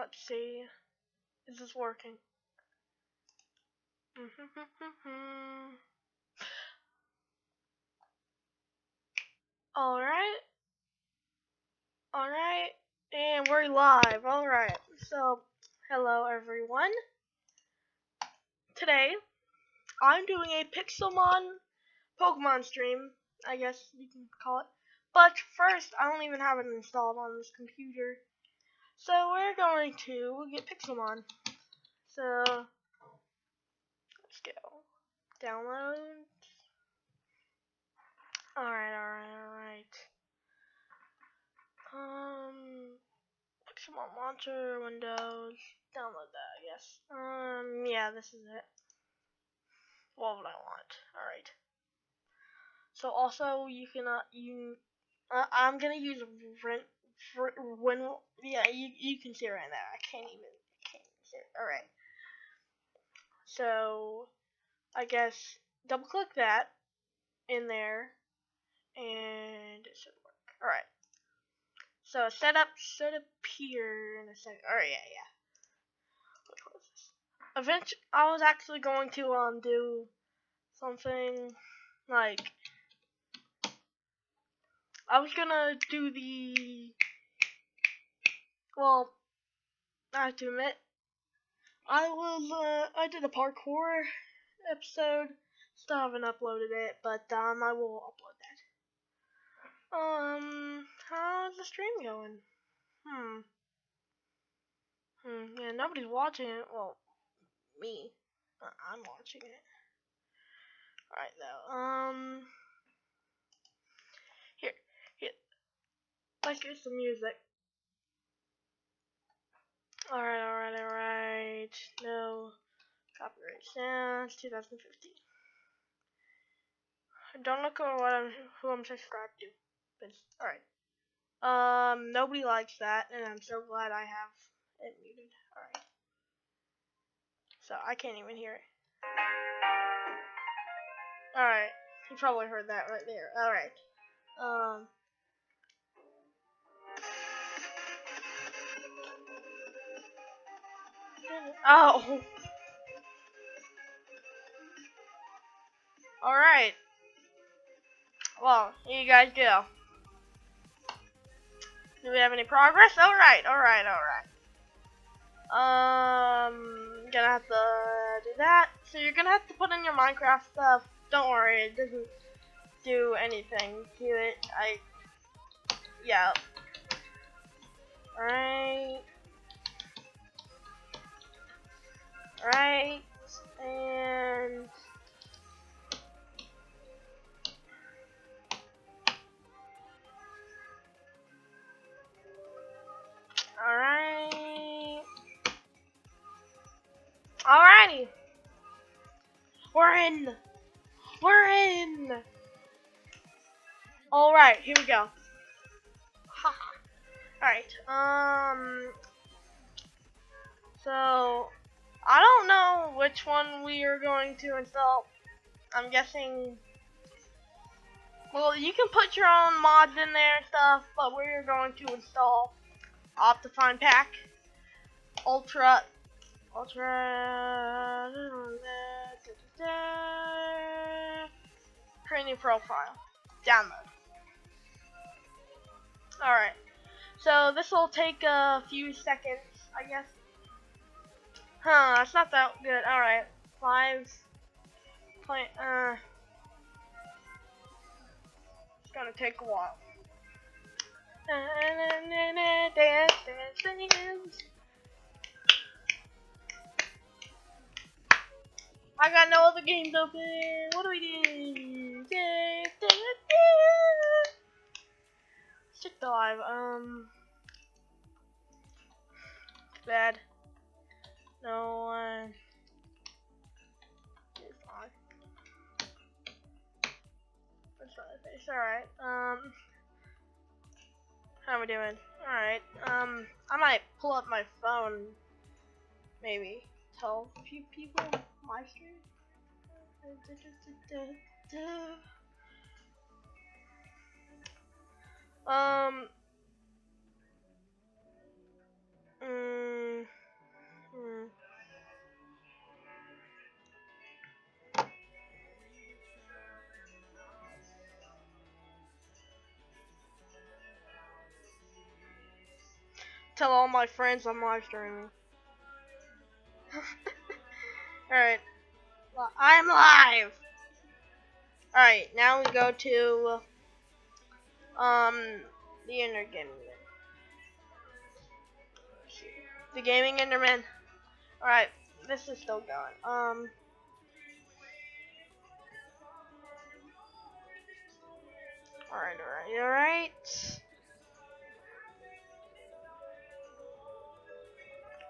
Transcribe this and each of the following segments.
Let's see. Is this working? Alright. Alright. And we're live. Alright. So, hello everyone. Today, I'm doing a Pixelmon Pokemon stream, I guess you can call it. But first, I don't even have it installed on this computer. So, we're going to get Pixelmon. So, let's go. Download. Alright. Pixelmon launcher, Windows, download that, I guess. Yeah, this is it. What would I want? Alright. So also, you can, I'm gonna use you can see right there. I can't even see it. Alright. So, I guess, double click that in there, and it should work. Alright. So, setup should appear in a second. Alright, yeah. Eventually, I was actually going to, do something like, I was gonna do well, I have to admit, I did a parkour episode, still haven't uploaded it, but, I will upload that. How's the stream going? Yeah, nobody's watching it, well, me, I'm watching it. Alright, though, here, let's get some music. Alright. No copyright sounds. 2015. Don't look at who I'm subscribed to. But alright. Nobody likes that, and I'm so glad I have it muted. Alright. So I can't even hear it. Alright. You probably heard that right there. Alright. Oh. Alright. Well, here you guys go. Do we have any progress? Alright. Gonna have to do that. So you're gonna have to put in your Minecraft stuff. Don't worry, it doesn't do anything to it. Yeah. Alright. And alrighty. We're in. Alright, here we go. Alright, so I don't know which one we are going to install. I'm guessing, well, you can put your own mods in there and stuff, but we're going to install Optifine Pack Ultra create new profile, download. Alright, so this will take a few seconds, I guess. It's not that good. Alright, 5 point, it's gonna take a while. I got no other games open. What do we do? Stick the live. Bad. No one is on. That's not a face. Alright. How are we doing? Alright. I might pull up my phone. Maybe tell a few people my stream. Tell all my friends I'm live streaming. Alright. Well, I'm live! Alright, now we go to the Endergaming. The Gaming Enderman. Alright, this is still going. Alright.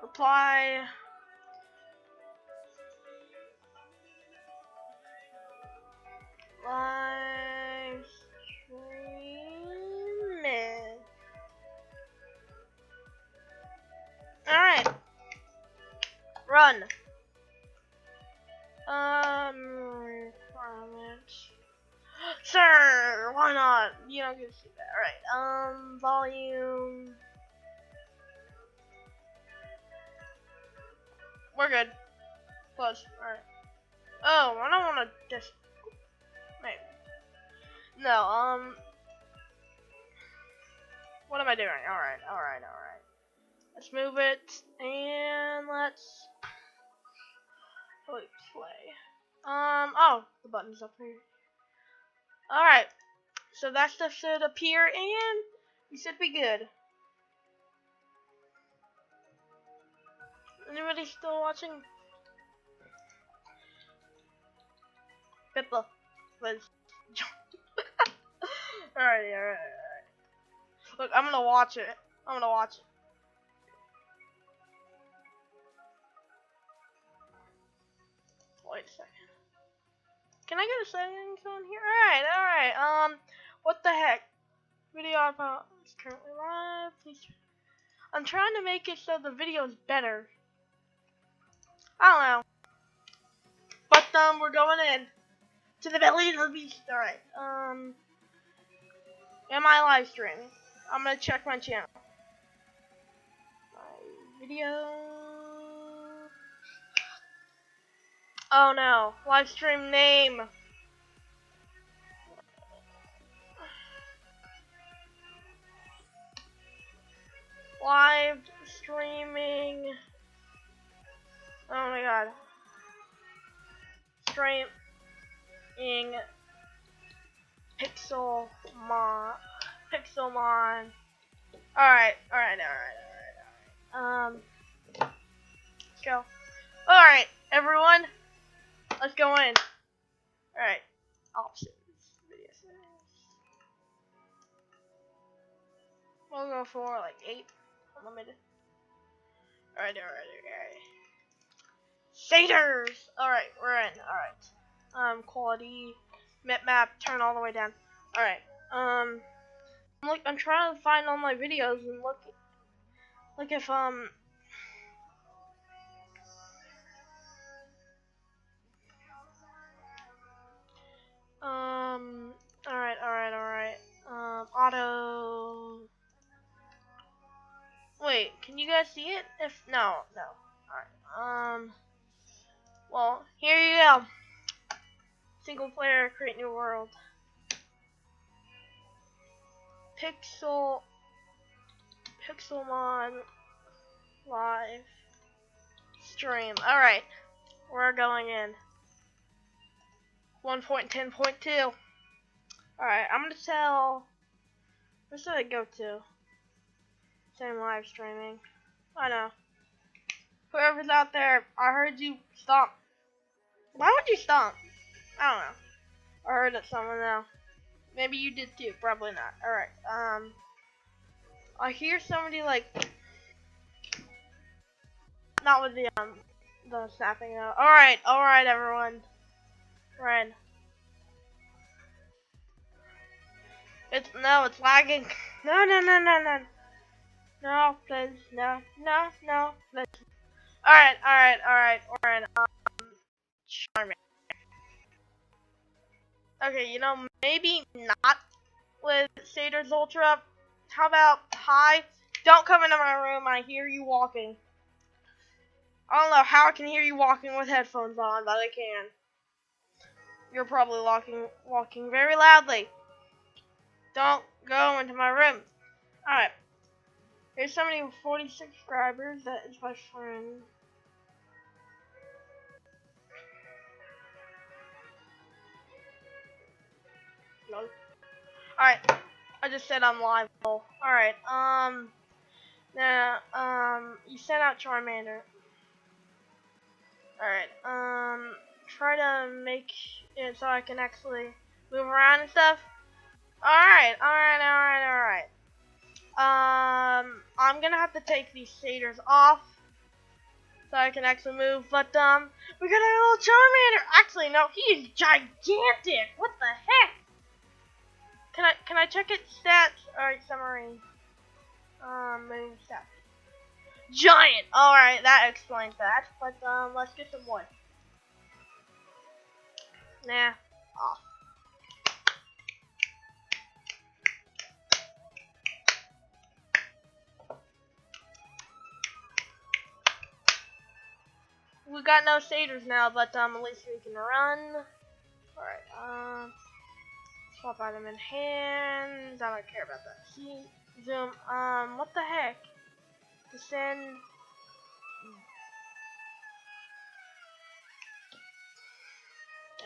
Reply. Live streaming. Alright. Run. Requirements. Sir, why not? You don't get to see that. Alright, volume. We're good. Close. Alright. Oh, I don't want to just. Wait. No, what am I doing? Alright. Let's move it, and let's. Wait, play. Oh, the button's up here. Alright. So that stuff should appear, and we should be good. Anybody still watching? Pippa was. Alright. Look, I'm gonna watch it. Wait a second. Can I get a settings on here? Alright. What the heck? Video about is currently live. Please. I'm trying to make it so the video is better. I don't know. But we're going in to the belly of the beast. Alright. Am I live streaming? I'm gonna check my channel. My video. Oh no. Live stream name. Live streaming. Oh my god. Streaming Pixelmon. Alright. Let's go. Alright, everyone. Let's go in. Alright. Options. Video settings. We'll go for like 8. Unlimited. Alright. Shaders! Alright, we're in. Alright. Quality. Map, turn all the way down. Alright. I'm trying to find all my videos and look if alright. Auto. Wait, can you guys see it? No. Alright. Well, here you go. Single player, create new world. Pixelmon live stream. Alright, we're going in. 1.10.2. Alright, I'm gonna tell. Where should I go to? Same live streaming. I know. Whoever's out there, I heard you stomp. Why would you stomp? I don't know. I heard it somewhere now. Maybe you did too. Probably not. Alright. I hear somebody like. Not with the snapping out. Alright, everyone. We're in. It's lagging. No, please, no, please. Alright, we're in. Charming. Okay, maybe not with Satyrs Ultra. How about hi? Don't come into my room. I hear you walking. I don't know how I can hear you walking with headphones on, but I can. You're probably walking very loudly. Don't go into my room. Alright. There's somebody with 40 subscribers. That is my friend. No. Alright. I just said I'm live. Alright. Now, you sent out Charmander. Alright. Try to make it so I can actually move around and stuff. Alright. I'm gonna have to take these shaders off so I can actually move, but, we got a little Charmander! Actually, no, he is gigantic! What the heck? Can I check its stats? Alright, summary. Move stats. Giant! Alright, that explains that, but, let's get some wood. Nah, off. We got no shaders now, but at least we can run. Alright, swap item in hands. I don't care about that. See, zoom. What the heck? Descend.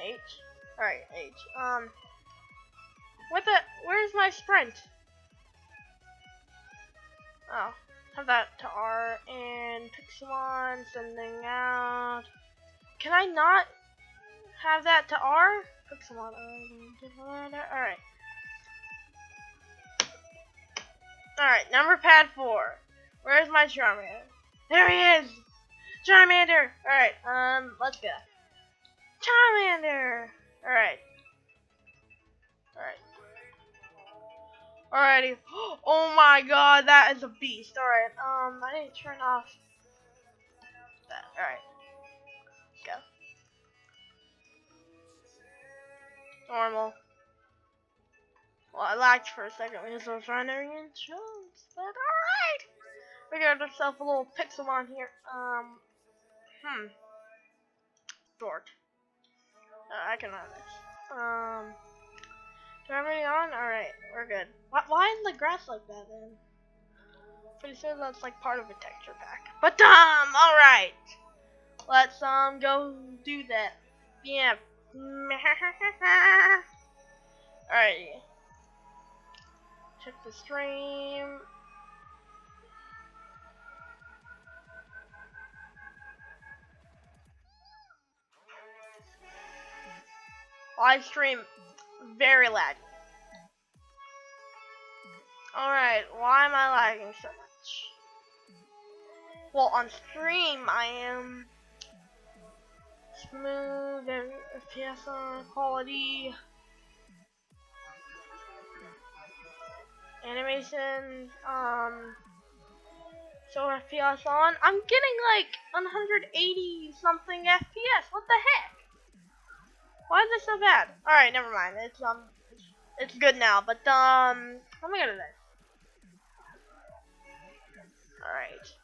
H. Alright, H. Where's my sprint? Oh, have that to R and Pixelmon sending out. Can I not have that to R? Pixelmon. Alright. Alright, number pad 4. Where's my Charmander? There he is! Charmander! Alright, let's go. Charmander! Alright. Alrighty. Oh my god, that is a beast. Alright, I need to turn off that. Alright. Let's go. Normal. Well, I lagged for a second because I was running in jumps, but alright! We got ourselves a little Pixelmon here. Short. I can run this. Do I have any on? Alright, we're good. Why is the grass like that then? Pretty sure that's like part of a texture pack. But, alright! Let's, go do that. Yeah. Alright. Check the stream. Live stream, very laggy. Alright, why am I lagging so much? Well, on stream, I am smooth, FPS on quality, animations, so FPS on. I'm getting like 180 something FPS. What the heck? Why is this so bad? Alright, never mind. It's good now, but, let me go to this. Alright.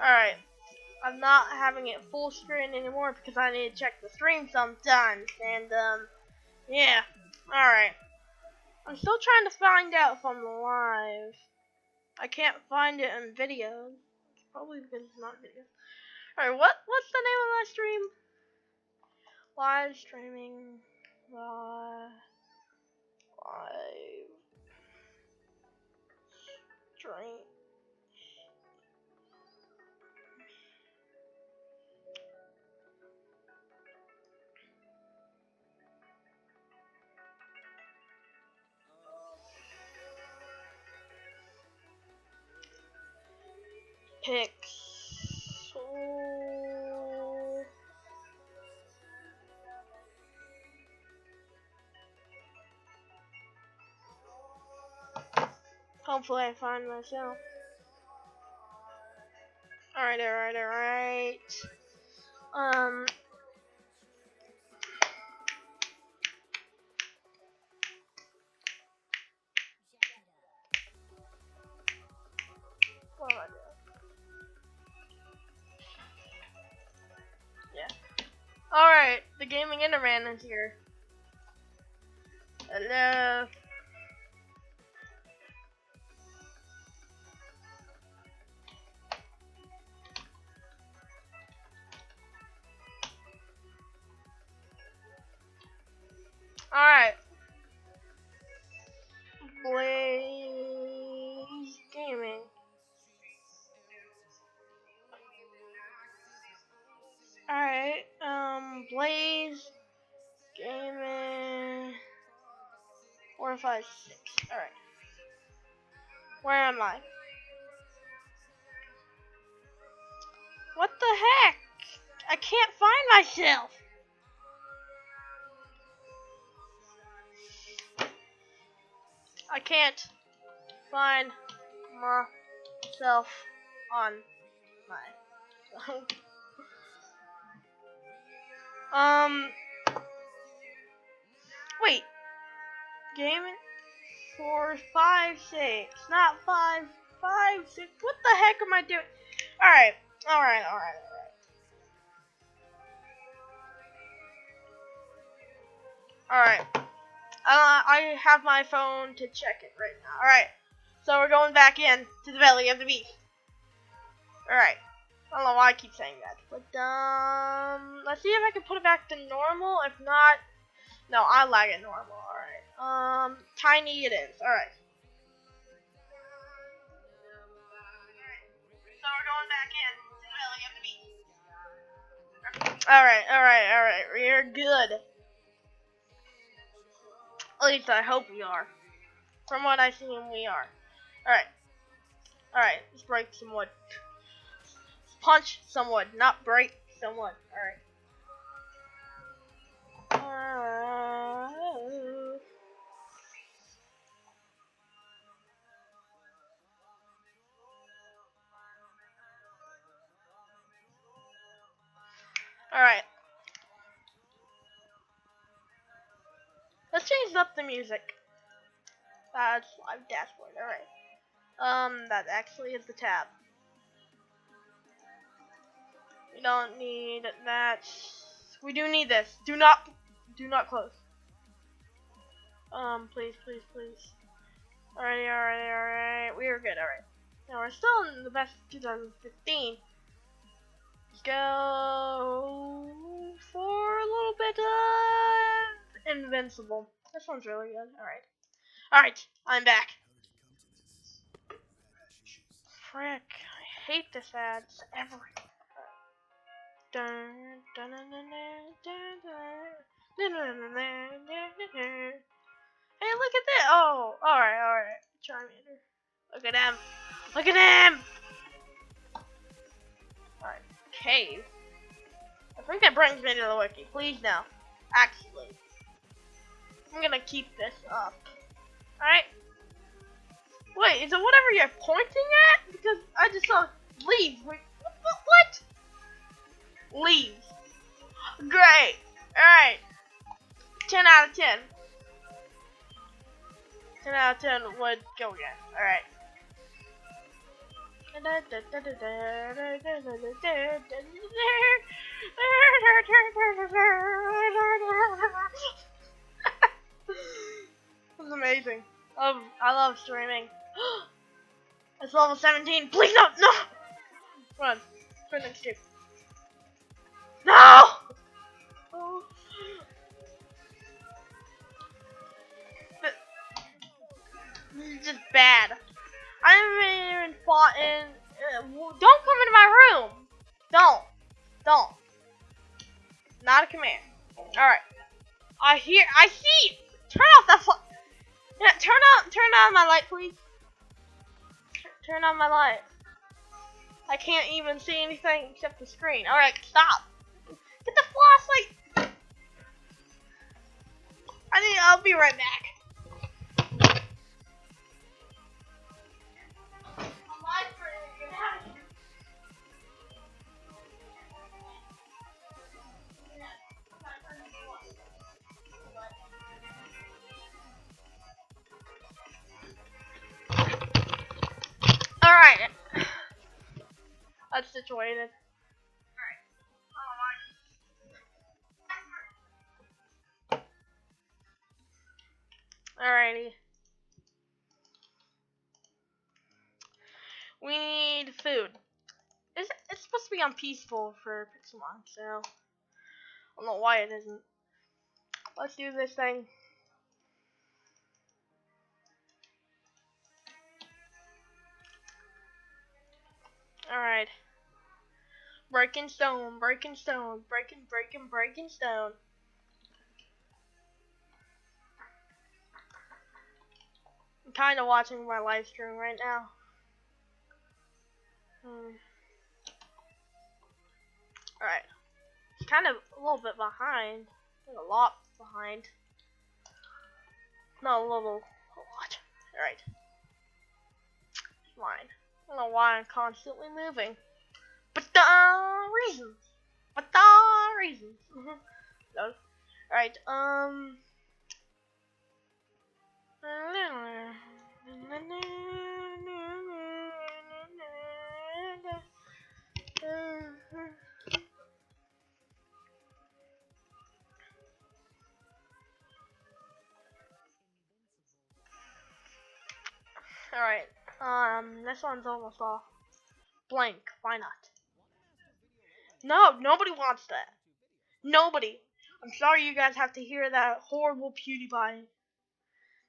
Alright. I'm not having it full screen anymore because I need to check the stream sometimes. And, yeah. Alright. I'm still trying to find out if I'm live. I can't find it in videos. It's probably because it's not videos. Alright, what's the name of my stream? Live streaming. Live stream. Pixel. Hopefully I find myself. Alright. What am I doing? Yeah. Alright, the Gaming Enderman is here. Hello. Alright. Blaze Gaming. Alright, Blaze Gaming 456. Alright. Where am I? What the heck? I can't find myself. I can't find myself on my phone. Wait. Gaming 456, not 556. What the heck am I doing? Alright. I have my phone to check it right now. Alright. So we're going back in to the belly of the beast. Alright. I don't know why I keep saying that. But, let's see if I can put it back to normal. If not, no, I lag it normal. Alright. Tiny it is. Alright. So we're going back in to the belly of the beast. Alright. We're good. At least I hope we are. From what I see, we are. Alright, let's break some wood. Punch some wood, not break some wood. Alright. Let's change up the music. That's live dashboard. Alright. That actually is the tab. We don't need that. We do need this. Do not close. Please. Alright. We are good. Alright. Now we're still in the best 2015. Let's go for a little bit of Invincible. This one's really good. Alright. I'm back. Frick. I hate this ad. It's everywhere. Hey, look at that! Oh, alright. Charmander. Look at him! Alright, cave. I think that brings me to the wiki. Please no. Actually, I'm gonna keep this up. Alright? Wait, is it whatever you're pointing at? Because I just saw leaves. Wait, what? Leaves. Great. Alright. 10 out of 10. 10 out of 10 would go again. Alright. This is amazing. I love streaming. It's level 17. Please no! Run. Sprint and escape. No! This is just bad. I haven't even fought in. Don't come into my room. Don't. Not a command. Alright. I see. Turn off that yeah, turn on my light, please. Turn on my light. I can't even see anything except the screen. Alright, stop. Get the flashlight. I'll be right back. Alright. That's situated. We need food. It's supposed to be on peaceful for Pixelmon, so I don't know why it isn't. Let's do this thing. Alright. Breaking stone, breaking stone, breaking stone. I'm kind of watching my live stream right now. Alright. It's kind of a little bit behind. Like a lot behind. Not a little, a lot. Alright. Fine. I don't know why I'm constantly moving. But the reasons. But the reasons. No. Alright, Alright, this one's almost off. Blank, why not? No, nobody wants that. Nobody. I'm sorry you guys have to hear that horrible PewDiePie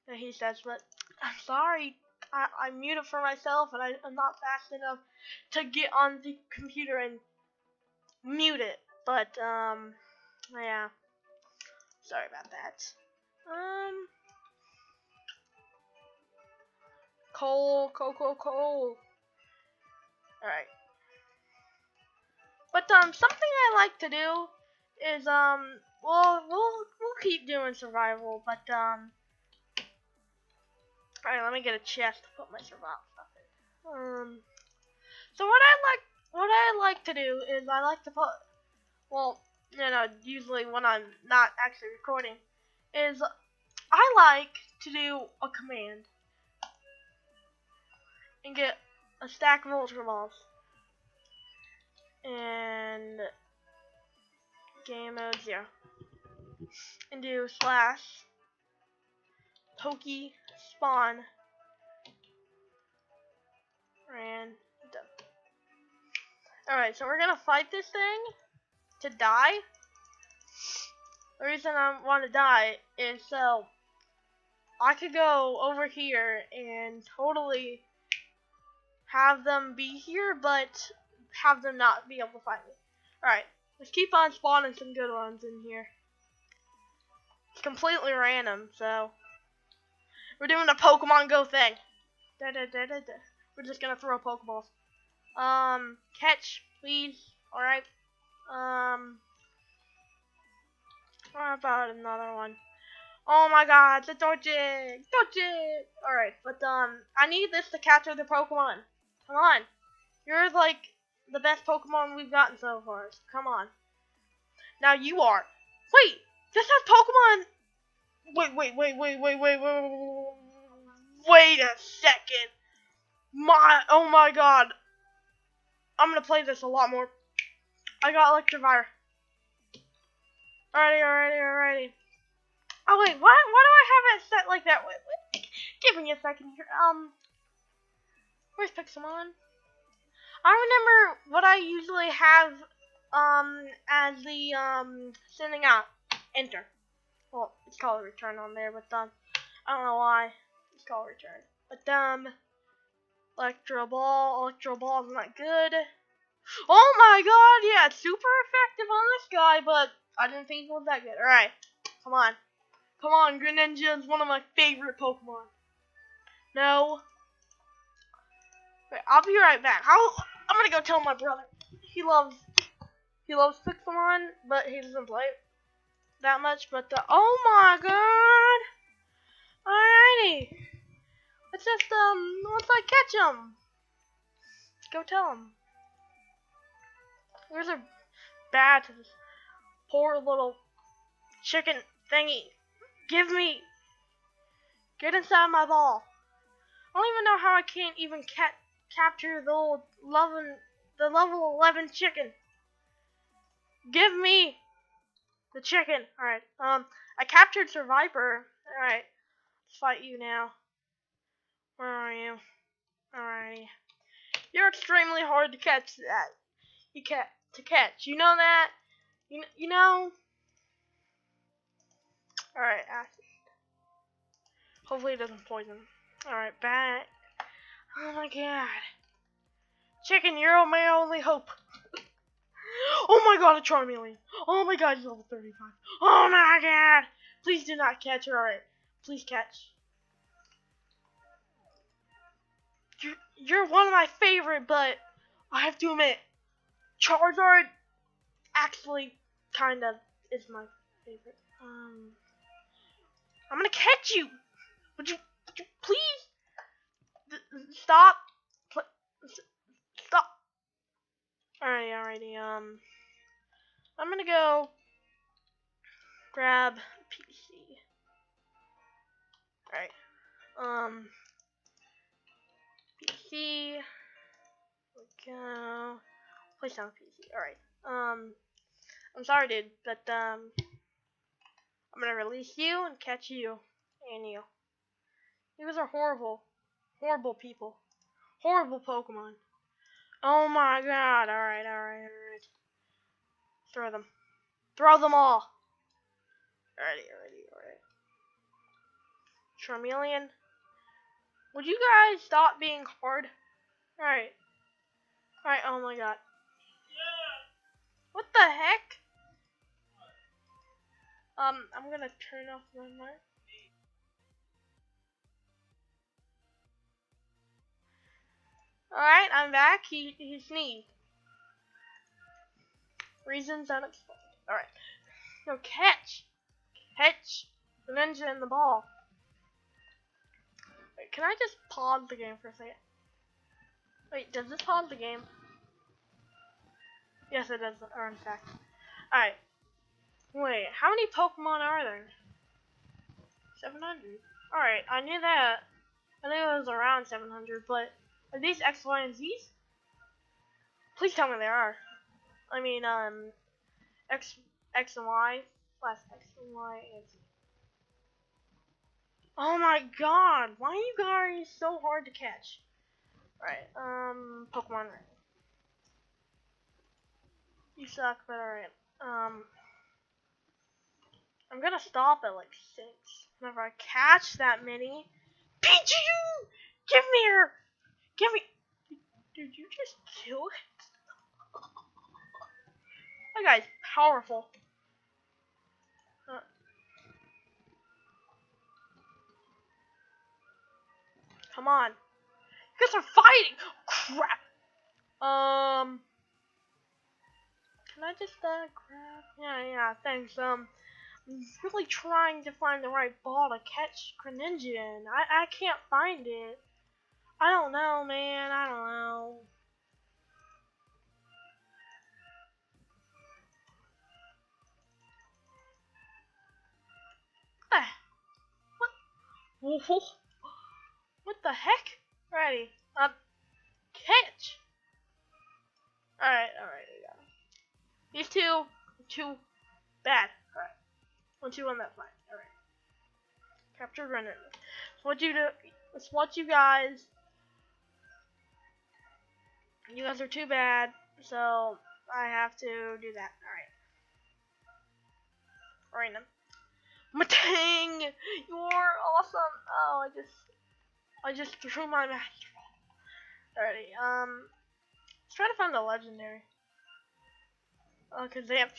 that he says, but I'm sorry. I mute it for myself, and I'm not fast enough to get on the computer and mute it. But, yeah. Sorry about that. Coal. Alright. But, something I like to do is, we'll keep doing survival, but, alright, let me get a chest to put my survival stuff in. So what I like to do is I like to put, well, you know, usually when I'm not actually recording, is I like to do a command and get a stack of ultra balls and game mode 0 and do slash Toki spawn random. Alright, so we're gonna fight this thing to die. The reason I want to die is so I could go over here and totally have them be here, but have them not be able to find me. Alright, let's keep on spawning some good ones in here. It's completely random, so we're doing a Pokemon Go thing. We're just gonna throw Pokeballs. Catch, please. Alright. What about another one? Oh my god, it's a Torchic! Alright, but I need this to capture the Pokemon. Come on. You're like the best Pokemon we've gotten so far. So come on. Now you are. Wait, this has Pokemon. Wait a second. Oh my god. I'm gonna play this a lot more. I got Electivire. Alrighty. Oh wait, why do I have it set like that? Wait. Give me a second here. Where's Pixelmon? I remember what I usually have as the sending out. Enter. Well, it's called return on there, but I don't know why it's called return. But Electro Ball is not good. Oh my god, yeah, it's super effective on this guy, but I didn't think it was that good. Alright, come on, Greninja is one of my favorite Pokemon. No. Wait, I'll be right back. I'm gonna go tell my brother. He loves Pixelmon, but he doesn't play it that much. But oh my god! Alrighty, let's just once I catch him, let's go tell him. Where's a bad to this poor little chicken thingy? Get inside my ball. I don't even know how I can't even capture the level 11 chicken. Give me the chicken. Alright, I captured Survivor. Alright, let's fight you now. Where are you? Alrighty. You're extremely hard to catch that. To catch. You know that? You know? Alright, acid. Hopefully it doesn't poison. Alright, back. Oh my god. Chicken, you're my only hope. Oh my god, a Charmeleon. Oh my god, he's level 35. Oh my god. Please do not catch her. Alright. Please catch. You're one of my favorite, but I have to admit, Charizard actually kind of is my favorite. I'm gonna catch you. Would you please stop? Stop. Alrighty. I'm gonna go grab PC. Alright. PC. Go. Place down PC. Alright. I'm sorry, dude, but I'm gonna release you and catch you and you. You guys are horrible, horrible people, horrible Pokemon. Oh my god! Alright. Throw them all. Alright. Charmeleon, would you guys stop being hard? Alright. Oh my god. What the heck? I'm gonna turn off my mic. Alright, I'm back. He sneezed. Reasons unexplained. Alright. No, catch the ninja and the ball. Wait, can I just pause the game for a second? Wait, does this pause the game? Yes, it does. Or in fact. Alright. Wait, how many Pokemon are there? 700. Alright, I knew that. I knew it was around 700, but are these X, Y, and Z's? Please tell me they are. I mean, X and Y plus X and Y and Z. Oh my god, why are you guys so hard to catch? Alright, Pokemon Red. You suck, but alright. I'm gonna stop at like 6. Whenever I catch that many. Pichu! Give me! Did you just kill it? That guy's powerful. Come on. You guys are fighting! Crap! Can I just, grab? Yeah, thanks. I'm really trying to find the right ball to catch Greninja in. I can't find it. I don't know, man. I don't know. What? What the heck? Alrighty. Catch! Alright, we got it. These two bad. Alright. 1-2 on that fight. Alright. Capture Greninja. It's what you guys. You guys are too bad, so I have to do that. Alright now. Matang! You're awesome! Oh, I just threw my master ball. Alrighty, let's try to find the legendary. Alakazam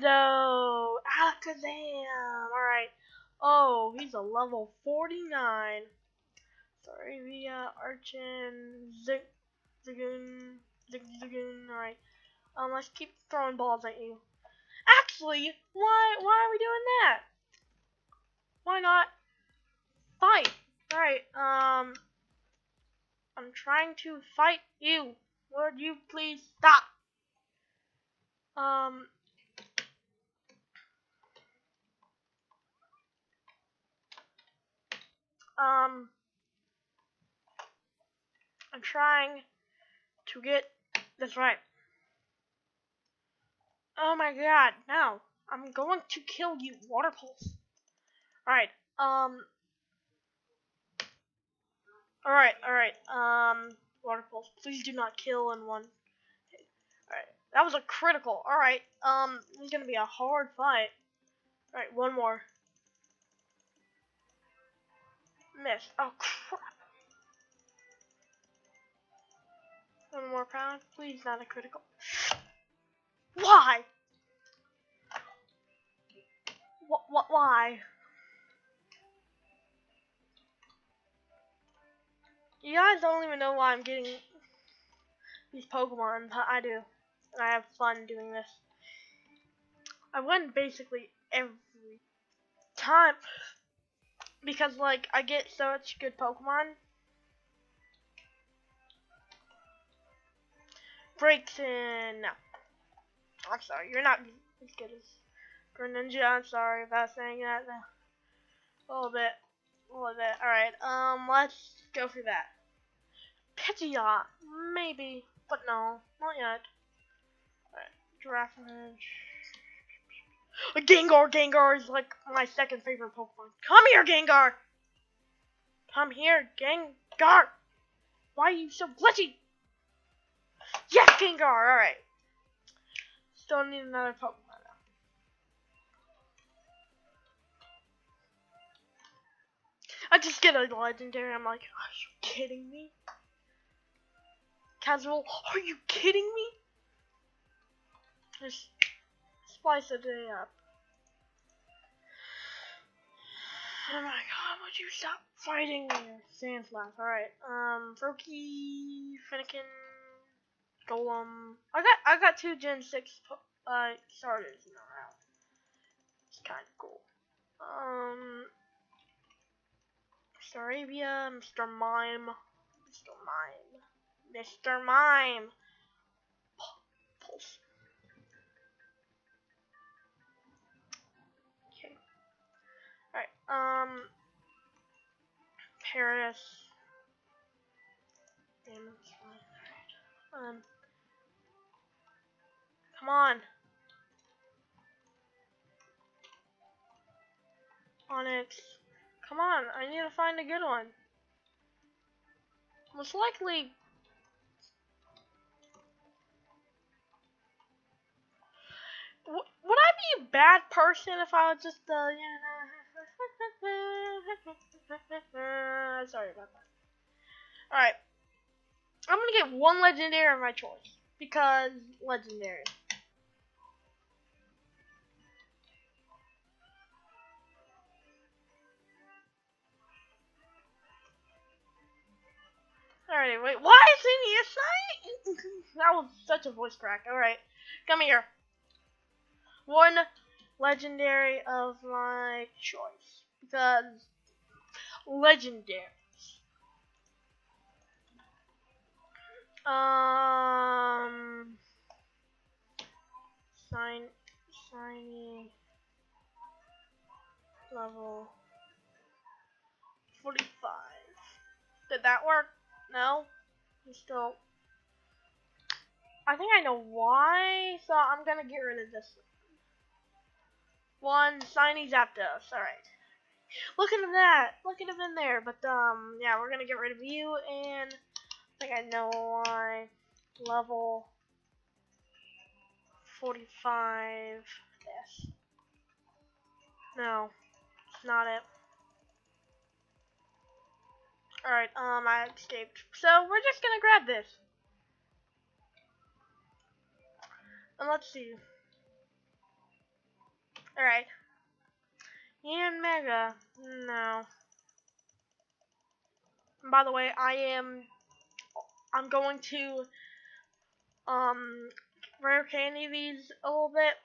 though! Alakazam! Alright. Oh, he's a level 49. Sorry, via Archin Zagoon. Alright. Let's keep throwing balls at you. Actually, why are we doing that? Why not fight? Alright, I'm trying to fight you. Would you please stop? I'm trying to get this right. Oh my god, no. I'm going to kill you, Water Pulse. Alright, Alright. Water pulse. Please do not kill in one. Alright. That was a critical. Alright. This is gonna be a hard fight. Alright, one more. Missed. Oh crap. One more pound. Please not a critical. Why? Why? You guys don't even know why I'm getting these Pokemon, but I do. And I have fun doing this. I win basically every time. Because, like, I get such good Pokemon. Breaks in. No. I'm sorry, you're not as good as Greninja. I'm sorry about saying that. A little bit. Alright, let's go through that. Pidgeot, maybe, but no, not yet. Alright, Giraffe. Gengar is like my second favorite Pokemon. Come here, Gengar! Come here, Gengar! Why are you so glitchy? Yes, Gengar! Alright. Still need another Pokemon now. I just get a legendary. I'm like, are you kidding me? Casual, are you kidding me? Just spice the day up. Oh my god, would you stop fighting me? Sandslash, alright. Froakie, Finnegan, Golem. I got 2 Gen 6 starters in a round. It's kinda cool. Staravia, Mr. Mime. Mr. Mime. Pulse. Okay. Alright, Paris. Alright. Come on. Onyx. Come on, I need to find a good one. Most likely. Would I be a bad person if I was just, sorry about that. Alright. I'm gonna get one legendary of my choice. Because legendary. Alright, wait, why is it your site? That was such a voice crack. Alright, come here. One legendary of my choice. Because legendary. Shiny level 45. Did that work? No? You still. I think I know why, so I'm gonna get rid of this one. Shiny Zapdos. Alright. Look at that. Look at him in there. But, yeah, we're gonna get rid of you, and I think I know why. Level 45. Yes. No. It's not it. Alright, I escaped. So, we're just gonna grab this. And let's see. Alright. And Mega. No. And by the way, I'm going to, rare candy these a little bit.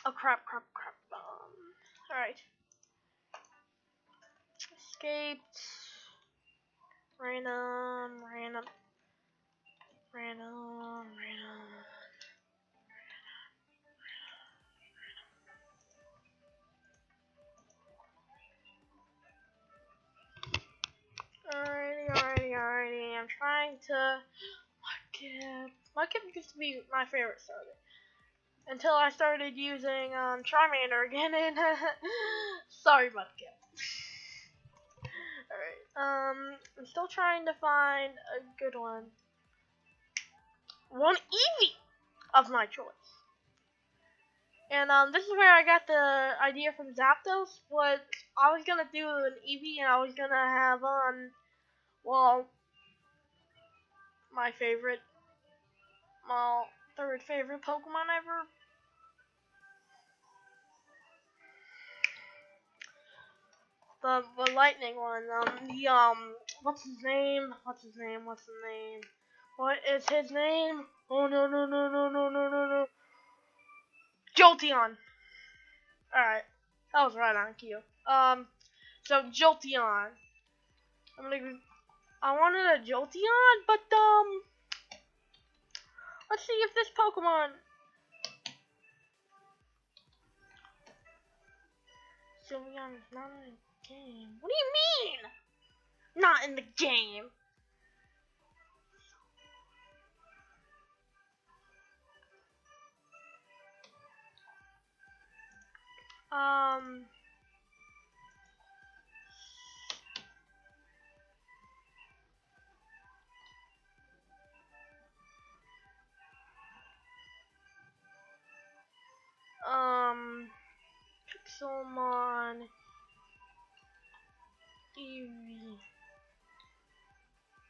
Oh, crap. Alright. Escaped. Random. Alrighty. I'm trying to. Mudkip used to be my favorite starter. Until I started using Charmander again, and sorry Mudkip. I'm still trying to find a good one. One Eevee of my choice. And this is where I got the idea from Zapdos. What I was gonna do an Eevee, and I was gonna have well, my favorite, well, third favorite Pokemon ever. The lightning one. What's his name? What's his name? What's his name? What is his name? Oh no no no no no no no no. Jolteon. Alright. That was right on cue. So Jolteon. I wanted a Jolteon, but let's see if this Pokemon. Sylveon is not in the game. What do you mean? Not in the game. Um. Pixelmon. Eevee.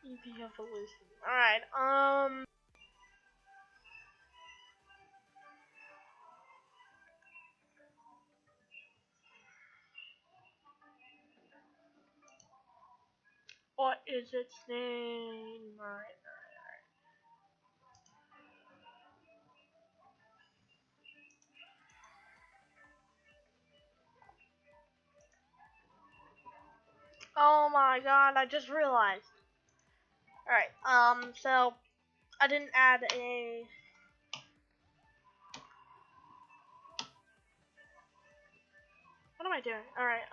Eevee evolution. Alright, what is its name? Alright. Oh my god, I just realized. Alright, so I didn't add a. What am I doing? Alright,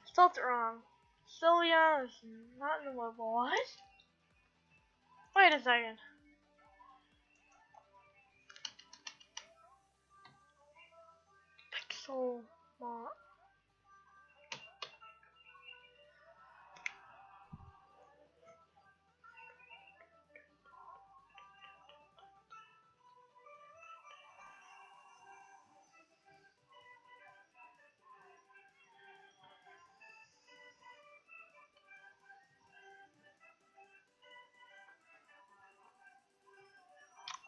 spelled it wrong. Sylveon is not in the level. What? Wait a second. Pixelmon.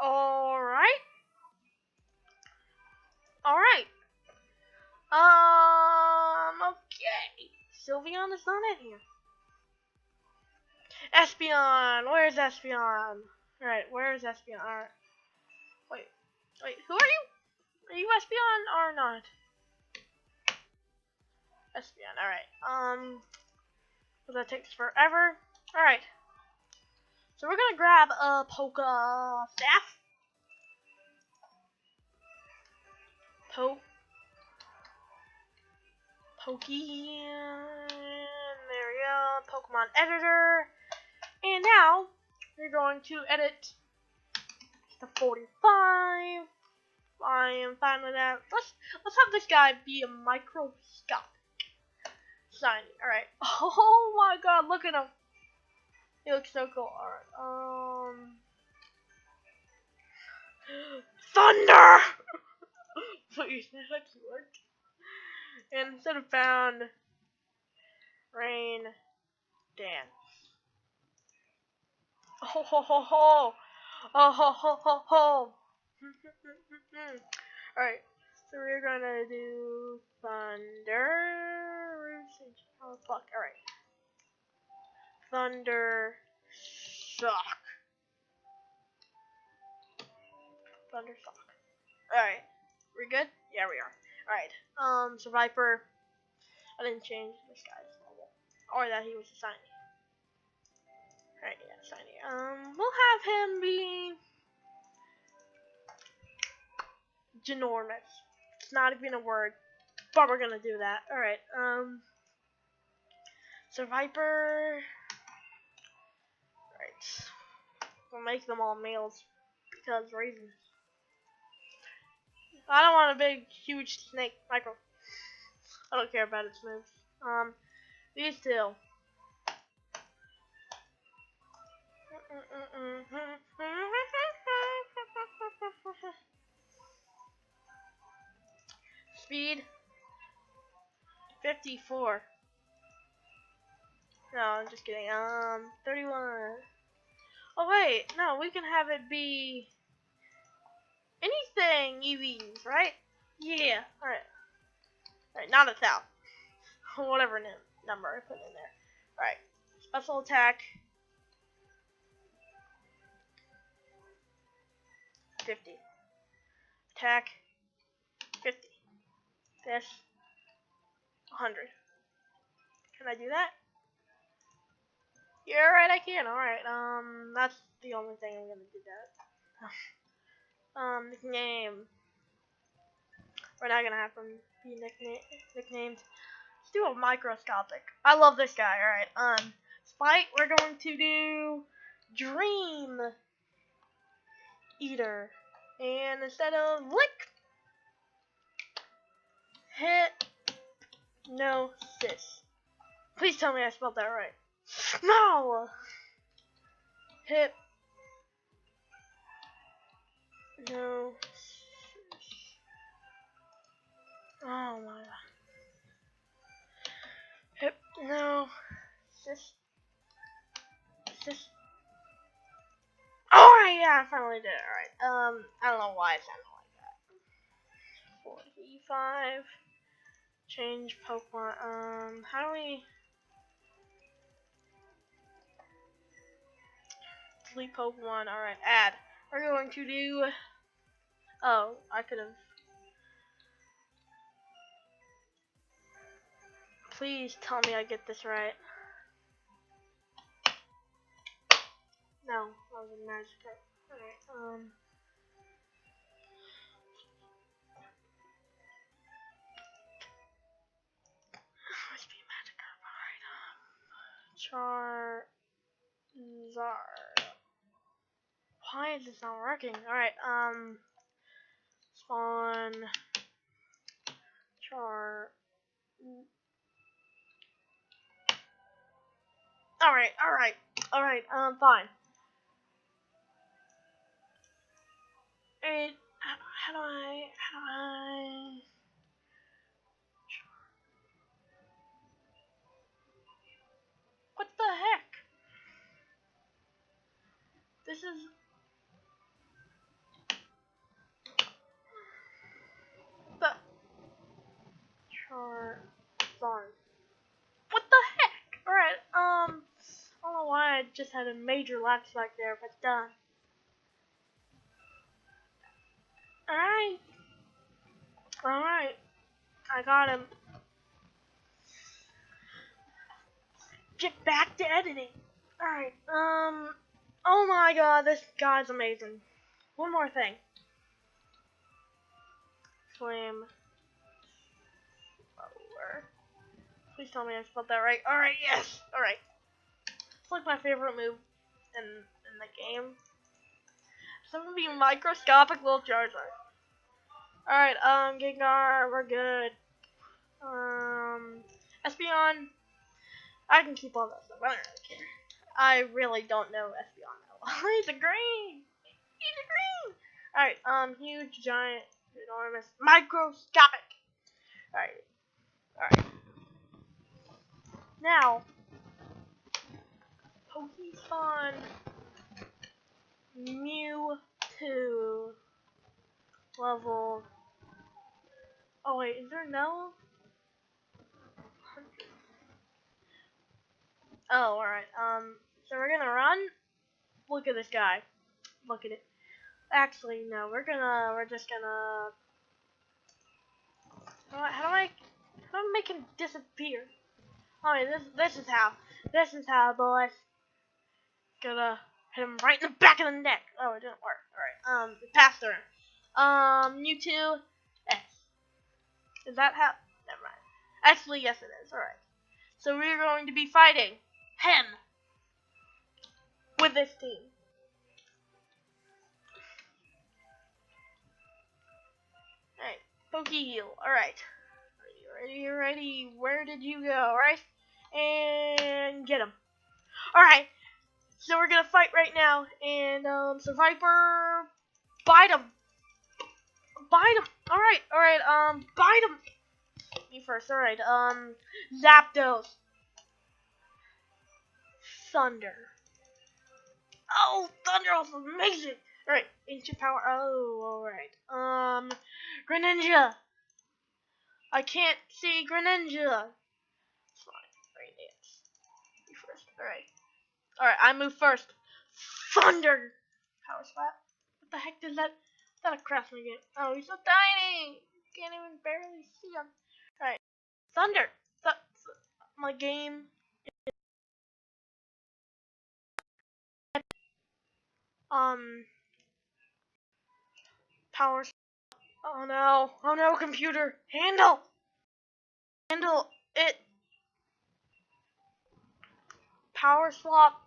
Alright. Alright. Okay. Sylveon is not in here. Espeon. Where's Espeon? Alright, where's Espeon? Alright. Wait, who are you? Are you Espeon or not? Espeon, alright. That takes forever. Alright. So we're gonna grab a Poke Staff. Pokey. There we go. Pokemon Editor. And now we're going to edit the 45. I am fine with that. Let's have this guy be a microscopic shiny. Alright. Oh my god, look at him. He looks so cool. Alright. Thunder! Please, that worked. And instead of found, rain, dance. Oh ho ho ho! Oh ho ho ho ho! Alright, so we're gonna do thunder. Oh fuck! Alright, thunder shock. Thunder shock. Alright, we good? Yeah, we are. Alright, so Viper. I didn't change this guy's level, or that he was a shiny. Alright, yeah, shiny. We'll have him be ginormous. It's not even a word, but we're gonna do that. Alright, so Viper. Alright, we'll make them all males because reasons. I don't want a big, huge snake. Micro. I don't care about its moves. These two. Speed 54. No, I'm just kidding. 31. Oh wait, no, we can have it be anything EVs, right? Yeah. All right. All right, not 1,000. Whatever number I put in there. All right. Special attack 50. Attack 50. This 100. Can I do that? Yeah, right, I can. Alright, that's the only thing I'm gonna do that. Nickname. We're not gonna have them be nicknamed. Let's do a microscopic. I love this guy, alright. Spite, we're going to do Dream Eater. And instead of lick, hypnosis. Please tell me I spelled that right. No! No. Oh my god. No. Sis. Alright, yeah, I finally did it. Alright. I don't know why it sounded like that. 45. Change Pokemon. How do we delete Pokemon? Alright, add. We're going to do. Oh, I could have. Please tell me I get this right. No, that was a magic. Alright, must be magic. Alright, Charizard. Why is this not working? Alright, spawn. Alright, fine. And how do I, what the heck? This is, the, Charizard. What the heck? Alright, I don't know why I just had a major lapse back there, but it's done. Alright, I got him. Get back to editing. Alright, oh my god, this guy's amazing. One more thing. Flame. Please tell me I spelled that right. Alright, yes! Alright. It's like my favorite move in the game. Something be microscopic little Charizard. Alright, Gengar, we're good. Espeon, I can keep all that stuff. I don't really care. I really don't know Espeon that well. He's a green! He's a green! Alright, huge, giant, enormous, microscopic. Alright. Now, Pokemon Mewtwo level. Oh wait, is there no? Oh, alright. So we're gonna run. Look at this guy. Look at it. Actually, no. We're just gonna. How do I make him disappear? Oh, wait, this is how. This is how, boys. Gonna hit him right in the back of the neck. Oh, it didn't work. Alright. It passed through. Mewtwo S. Is that how? Never mind. Actually, yes, it is. Alright. So we're going to be fighting him with this team. Alright. Poke heal. Alright. Ready. Where did you go? Alright. and get him. Alright, so we're gonna fight right now, and so Viper, bite him. Bite him. Alright, bite him. Me first, alright, Zapdos. Thunder. Oh, Thunder was amazing. Alright, ancient power. Oh, alright. Greninja. I can't see Greninja. Fine, right, dance. You first. Alright, I move first. Thunder. Power slap. What the heck is that? Is that a craftsman again? Oh, he's so tiny. You can't even barely see him. Alright, Thunder. My game. Power. Oh no. Oh no, computer. Handle it. Power swap.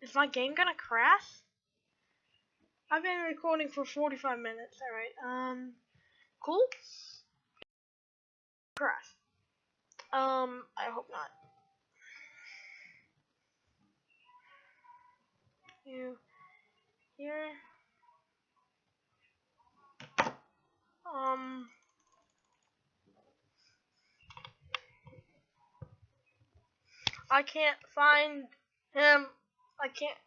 Is my game gonna crash? I've been recording for 45 minutes. Alright. Cool. Crash. I hope not. You here. I can't find him. I can't.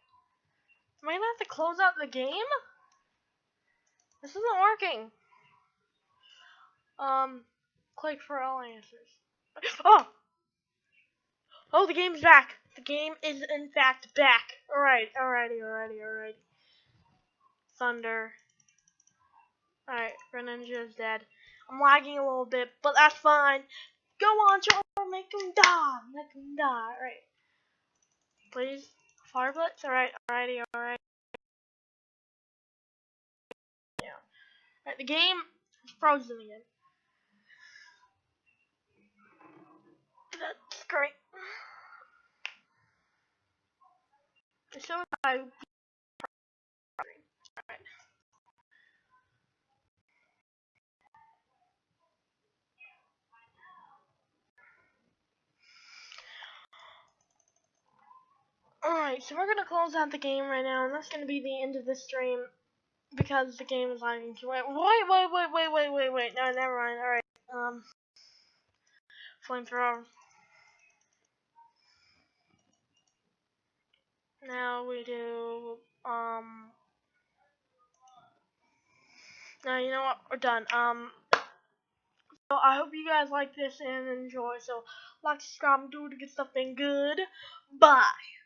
Am I gonna have to close out the game? This isn't working. Click for all answers. Oh! Oh, the game's back. The game is in fact back. Alrighty. Thunder. Alright, Greninja is dead. I'm lagging a little bit, but that's fine. Go on, Charles, make him die. Alright. Please. Fire Blitz? Alright. Yeah. Alright, the game is frozen again. That's great. As soon as I... Alright. Alright, so we're gonna close out the game right now, and that's gonna be the end of this stream. Because the game is lagging too. Wait. No, never mind. Alright. Flamethrower. Now we do, now you know what? We're done. So I hope you guys like this and enjoy. So, like, subscribe, and do to get stuff been good. Bye.